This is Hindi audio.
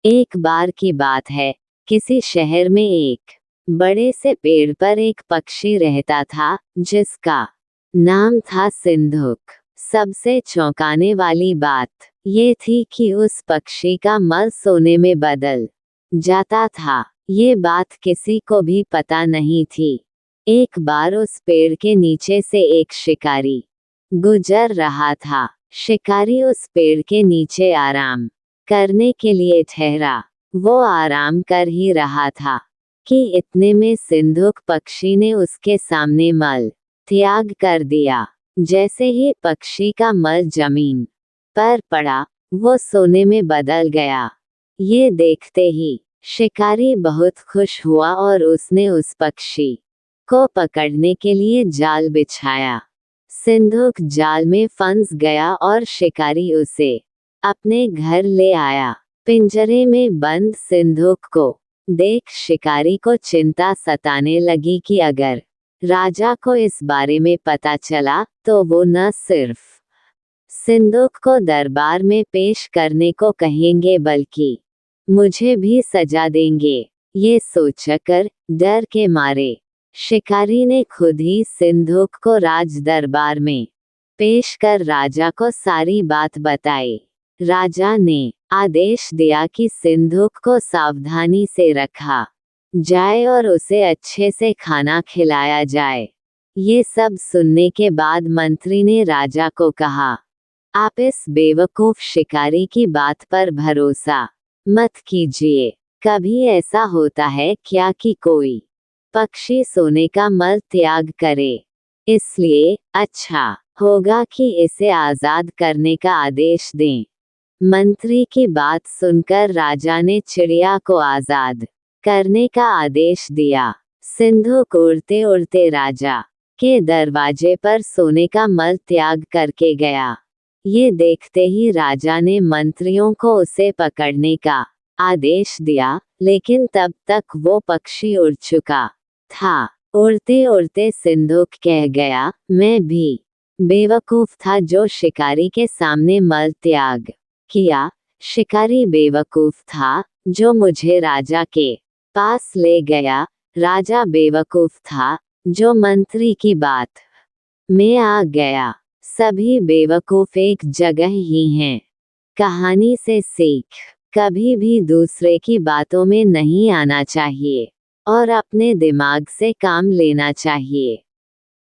एक बार की बात है, किसी शहर में एक बड़े से पेड़ पर एक पक्षी रहता था, जिसका नाम था सिंधुक। सबसे चौंकाने वाली बात ये थी कि उस पक्षी का मल सोने में बदल जाता था। ये बात किसी को भी पता नहीं थी। एक बार उस पेड़ के नीचे से एक शिकारी गुजर रहा था। शिकारी उस पेड़ के नीचे आराम करने के लिए ठहरा। वो आराम कर ही रहा था कि इतने में सिंधुक पक्षी ने उसके सामने मल त्याग कर दिया। जैसे ही पक्षी का मल जमीन पर पड़ा, वो सोने में बदल गया। ये देखते ही शिकारी बहुत खुश हुआ और उसने उस पक्षी को पकड़ने के लिए जाल बिछाया। सिंधुक जाल में फंस गया और शिकारी उसे अपने घर ले आया। पिंजरे में बंद सिंधुक को देख शिकारी को चिंता सताने लगी कि अगर राजा को इस बारे में पता चला तो वो न सिर्फ सिंधुक को दरबार में पेश करने को कहेंगे बल्कि मुझे भी सजा देंगे। ये सोचकर डर के मारे शिकारी ने खुद ही सिंधुक को राज दरबार में पेश कर राजा को सारी बात बताई। राजा ने आदेश दिया कि सिंधुक को सावधानी से रखा जाए और उसे अच्छे से खाना खिलाया जाए। ये सब सुनने के बाद मंत्री ने राजा को कहा, आप इस बेवकूफ शिकारी की बात पर भरोसा मत कीजिए। कभी ऐसा होता है क्या कि कोई पक्षी सोने का मल त्याग करे? इसलिए अच्छा होगा कि इसे आजाद करने का आदेश दें। मंत्री की बात सुनकर राजा ने चिड़िया को आजाद करने का आदेश दिया। सिंधुक उड़ते उड़ते राजा के दरवाजे पर सोने का मल त्याग करके गया। ये देखते ही राजा ने मंत्रियों को उसे पकड़ने का आदेश दिया, लेकिन तब तक वो पक्षी उड़ चुका था। उड़ते उड़ते सिंधुक कह गया, मैं भी बेवकूफ था जो शिकारी के सामने मल त्याग किया। शिकारी बेवकूफ था जो मुझे राजा के पास ले गया। राजा बेवकूफ था जो मंत्री की बात में आ गया। सभी बेवकूफ एक जगह ही हैं। कहानी से सीख, कभी भी दूसरे की बातों में नहीं आना चाहिए और अपने दिमाग से काम लेना चाहिए।